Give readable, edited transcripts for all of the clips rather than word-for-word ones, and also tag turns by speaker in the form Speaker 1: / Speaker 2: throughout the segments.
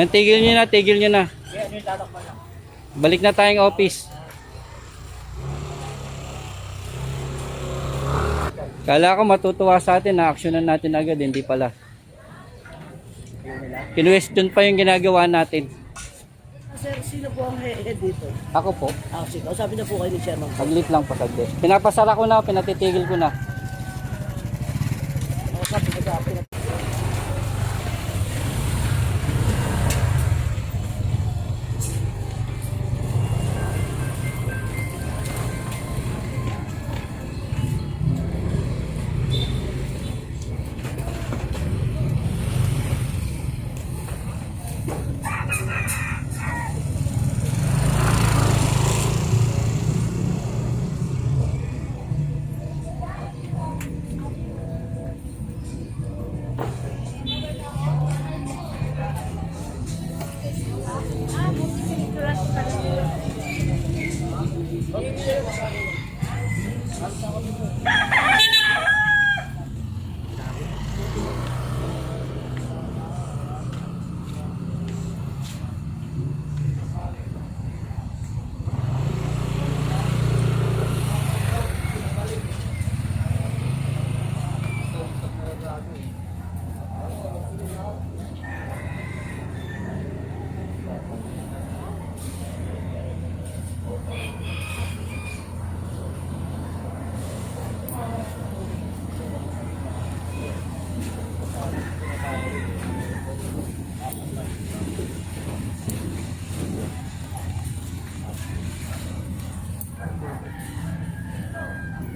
Speaker 1: Tigil nyo na, tigil nyo na. Balik na tayong office. Kala ko matutuwa sa atin na aksyonan natin agad, hindi pala. Kinwestiyon pa yung ginagawa natin.
Speaker 2: Sir, sino po ang head dito?
Speaker 1: Ako po.
Speaker 2: Sige. Sabi na po kayo ni Chairman.
Speaker 1: Saglit lang po, saglit. Pinapasara ko na, pinatitigil ko na.
Speaker 2: Sabi na sa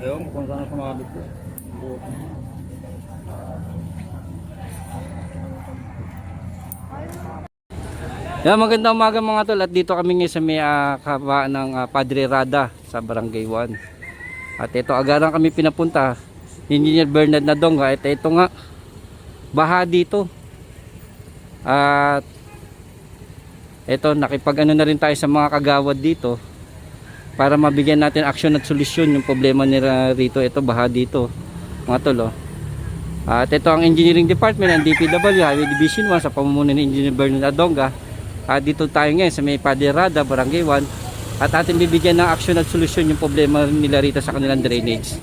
Speaker 1: Ayun, kung saan sumabit ko. Yan, magandang umaga mga tol. At dito kami ngayon sa may kabaan ng Padre Rada sa Barangay 1. At ito, agaran kami pinapunta. Engineer Bernard Nadonga. At ito nga, baha dito. At ito, nakipag-ano na rin tayo sa mga kagawad dito para mabigyan natin aksyon at solusyon yung problema nila rito. Ito, baha dito mga tol. At ito ang engineering department ng DPW Highway Division 1 sa pamumuno ni Engineer Bernard Nadonga. At dito tayo ngayon sa may Padre Rada, Barangay 1, at atin bibigyan ng aksyon at solusyon yung problema nila rito sa kanilang drainage.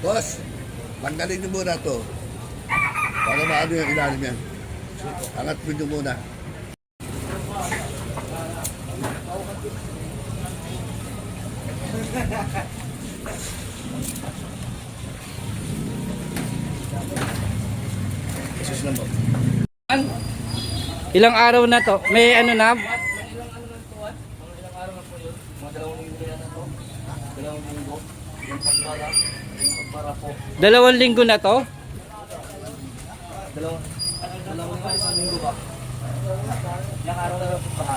Speaker 3: Boss, tanggalin niyo muna to. Para maano yung ilalim yan. Angat mo niyo muna. Isus lang po.
Speaker 1: Ilang araw na to? May ano na? Dalawang linggo na to?
Speaker 2: Isang linggo ba? Ilang araw na po ba?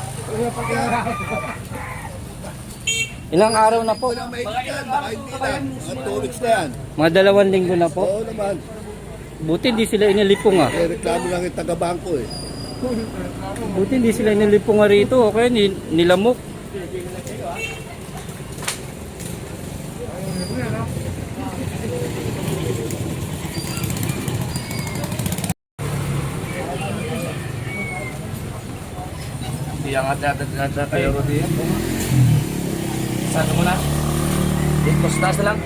Speaker 1: Ilang araw na po?
Speaker 3: Walang maigit yan, baka hindi lang. Mga 2 weeks na yan.
Speaker 1: Mga 2 linggo na po?
Speaker 3: Oo naman.
Speaker 1: Buti hindi sila inilipong ah.
Speaker 3: Eh, reklamo lang yung taga-bangko eh.
Speaker 1: Buti hindi sila inilipong nga rito. Okay, nilamok.
Speaker 2: Iangat natin kayo Rudy. Saan mo na? Dito sa taas na lang.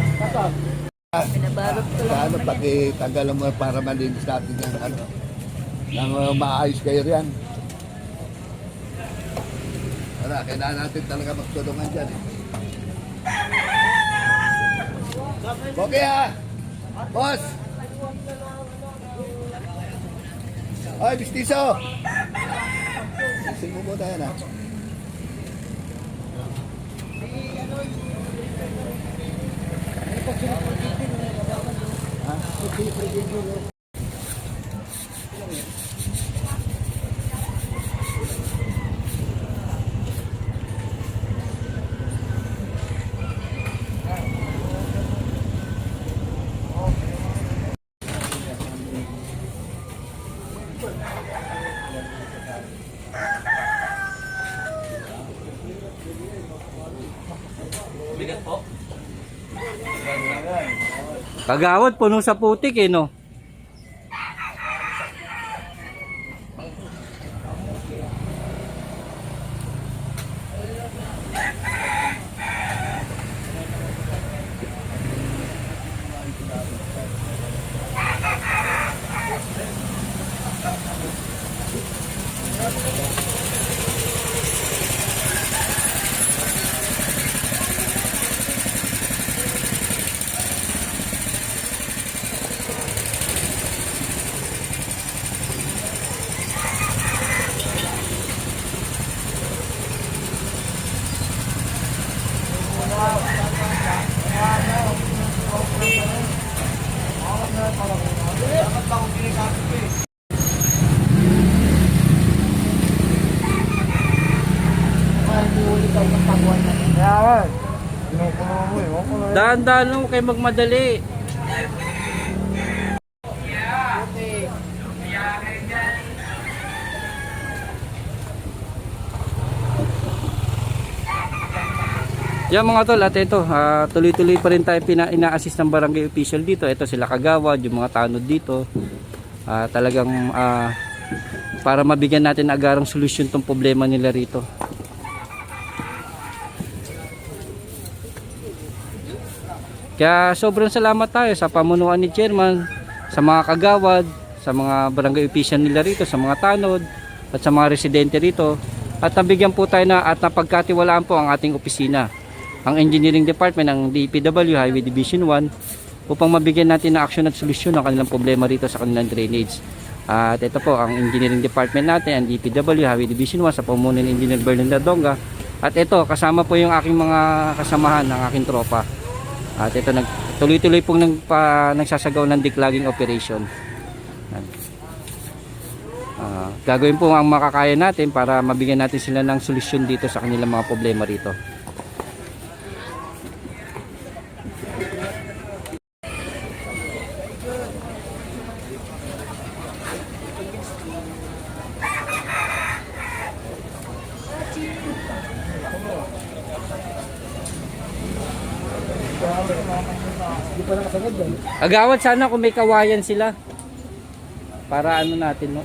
Speaker 3: Pinabalot ko lang. Ano, pag-tanggalan mo para malinis natin yung ano. Nang maayos kayo riyan. Wala, kailangan natin talaga magtulungan dyan eh. Okay ha! Boss! Oy, Bistiso! Bistiso mo muna yan ha. Ha?
Speaker 1: Kagawad, puno sa putik eh, no? Dahan-dahan lang kayo magmadali. Yan mga tol, at ito, tuloy-tuloy pa rin tayo ina-assist ng barangay official dito. Ito sila kagawad, yung mga tanod dito. Talagang para mabigyan natin agarang solusyon tong problema nila rito. Kaya sobrang salamat tayo sa pamunuan ni Chairman, sa mga kagawad, sa mga barangay official nila rito, sa mga tanod, at sa mga residente rito. At nabigyan po tayo na at napagkatiwalaan po ang ating opisina, ang Engineering Department ng DPW Highway Division 1, upang mabigyan natin ng aksyon at solusyon ang kanilang problema rito sa kanilang drainage. At ito po ang Engineering Department natin, ang DPW Highway Division 1 sa pamunuan ni Engineer Bernard Ladonga. At ito, kasama po yung aking mga kasamahan ng aking tropa. At ito, tuloy-tuloy pong nagsasagaw ng declogging operation. Gagawin po ang makakaya natin para mabigyan natin sila ng solusyon dito sa kanilang mga problema rito. Agawad, sana kung may kawayan sila para ano natin, no?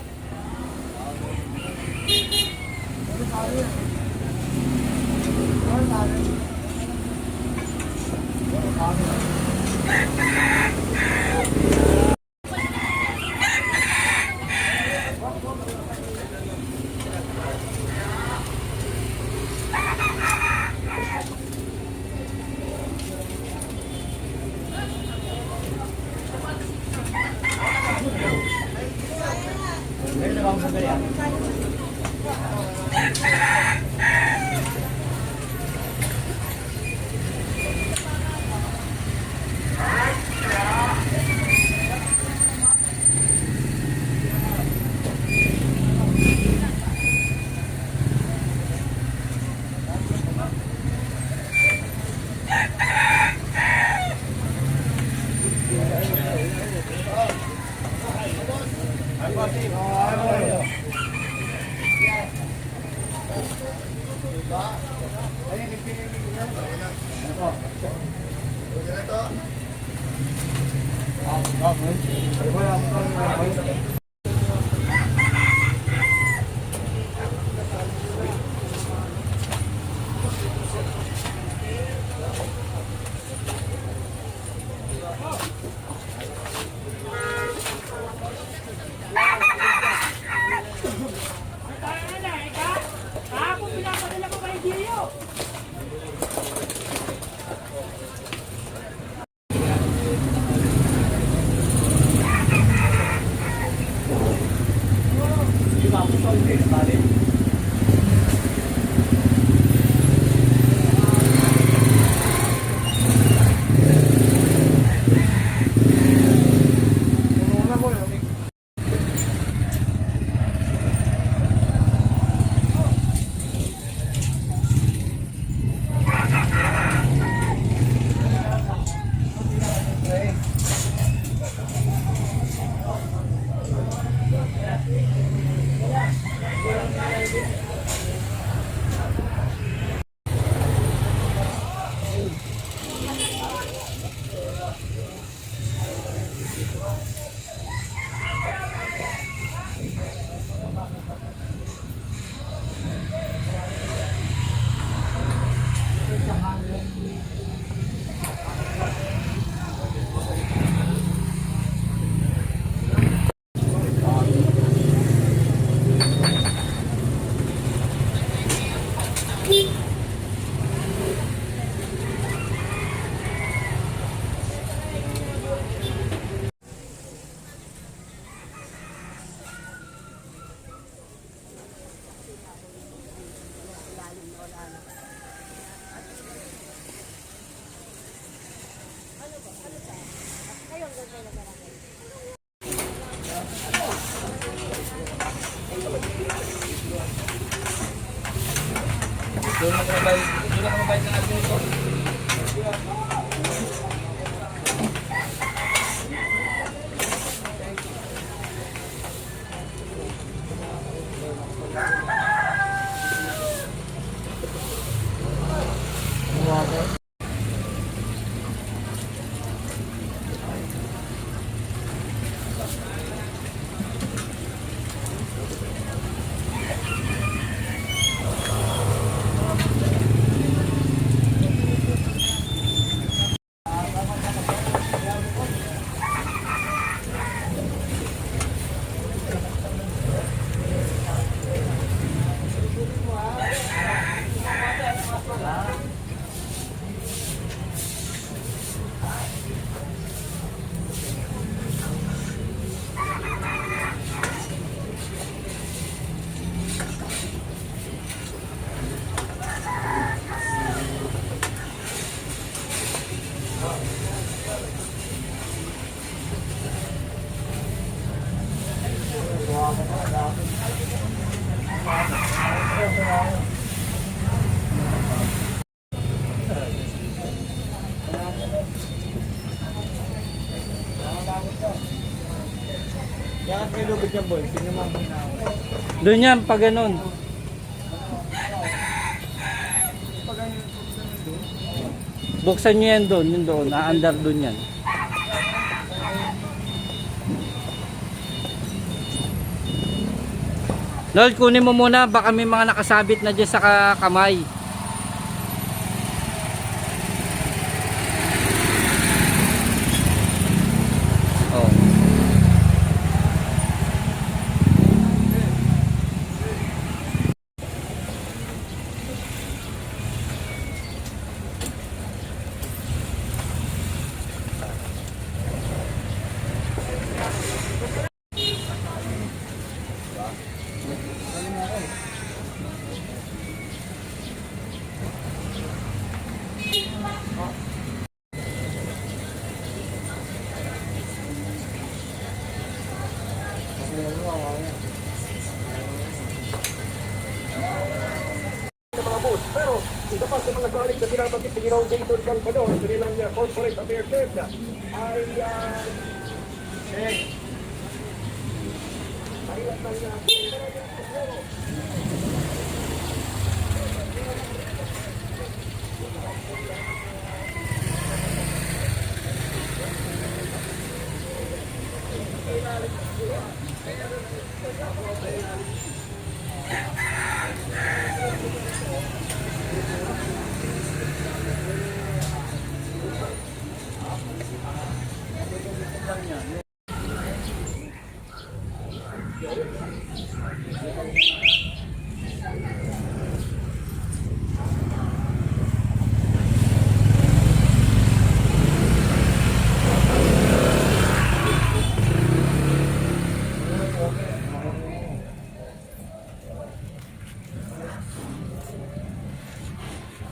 Speaker 2: Doon ako mabait ng ating ito. Yan kayo lubid niya boy, tingnan mo ang hinaw.
Speaker 1: Doon yan, pag ganun. Buksan nyo yan doon, yun doon, naandar doon yan. Lord, kunin mo muna, baka may mga nakasabit na dyan sa kamay. Oh.
Speaker 4: Pero isa pa sa mga galing sa binabanggit ni Ginoong Jason Calvador sa nilang corporate affairs ay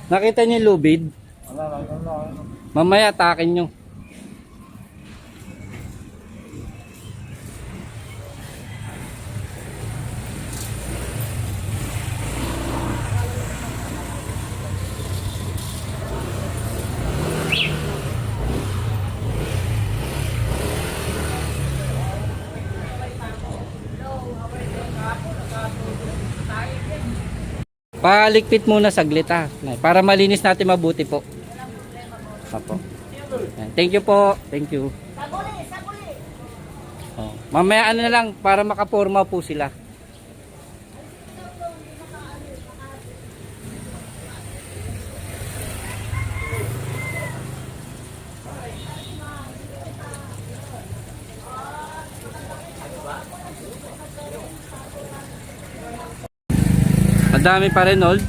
Speaker 1: Nakita niyo yung lubid? Mamaya atakin nyo. Paligpit muna saglit ha. Para malinis natin mabuti po. Apo. Yan. Thank you po. Thank you. Oh. Mamaya ano na lang para makaporma po sila. Madami pa rin, Old.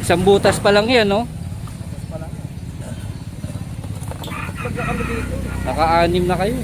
Speaker 1: Isang butas pa lang yan, no? Naka-anim na kayo.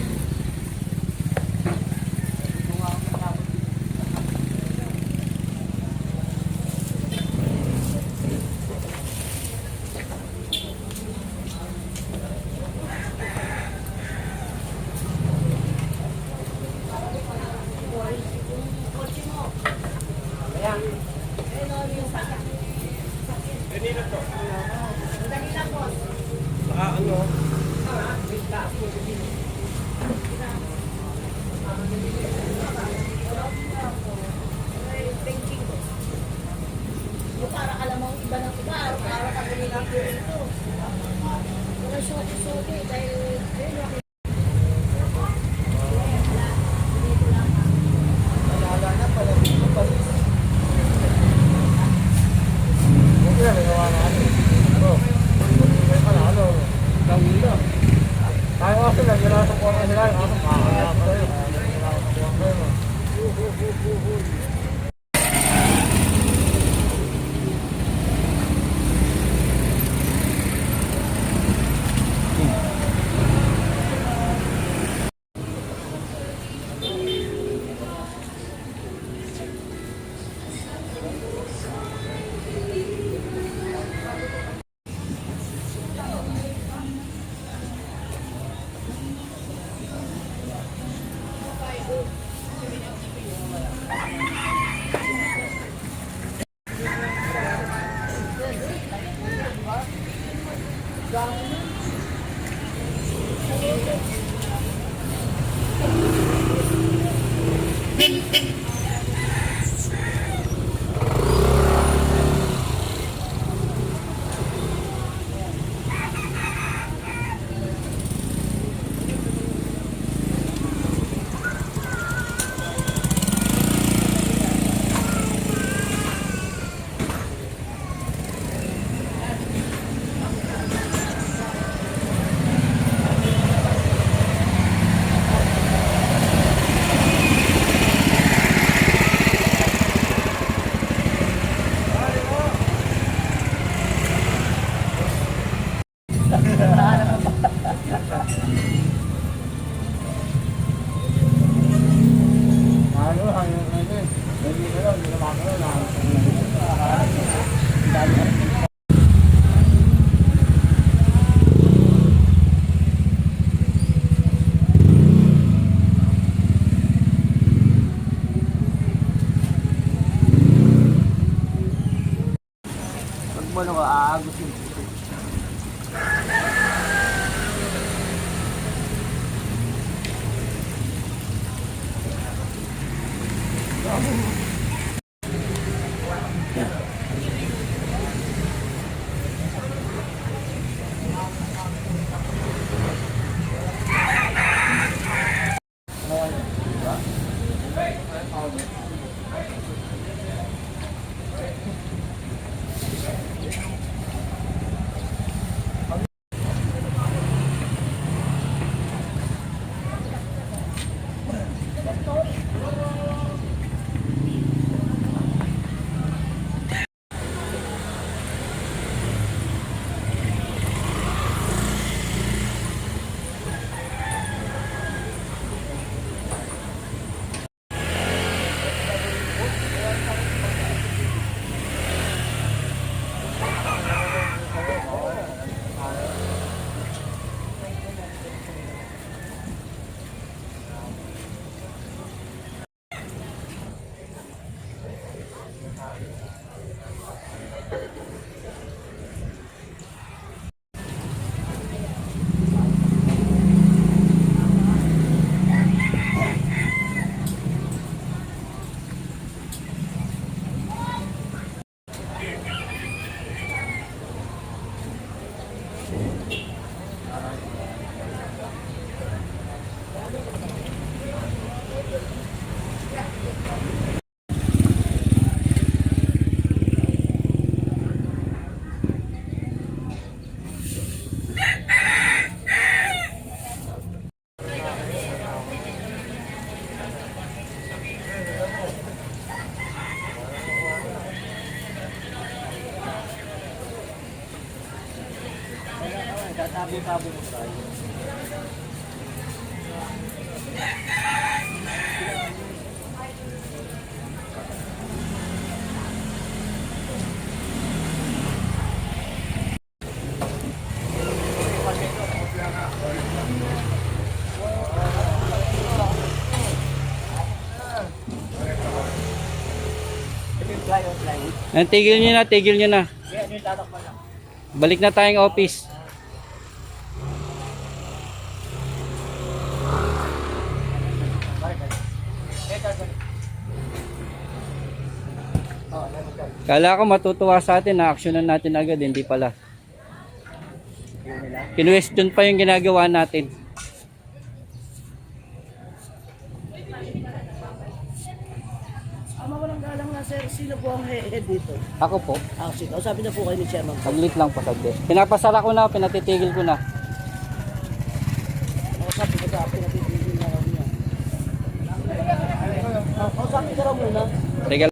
Speaker 2: Pag mo ka, aagos yung puso. Tabo-tabo mo tayo.
Speaker 1: Tigil nyo na, tigil nyo na. Balik na tayong office. Kala ko matutuwa sa atin na aksyonan natin agad, hindi pala. Kinwestiyon pa yung ginagawa natin.
Speaker 2: Mawalang galang na sir, sino po ang head dito?
Speaker 1: Ako po,
Speaker 2: Sige, sabi na po kayo ni Chairman.
Speaker 1: saglit lang po, saglit. Pinapasara ko na, pinatitigil ko na.
Speaker 2: Kausapin ko sa akin, natin na raw niya. Kausapin ka raw muna.
Speaker 1: Teka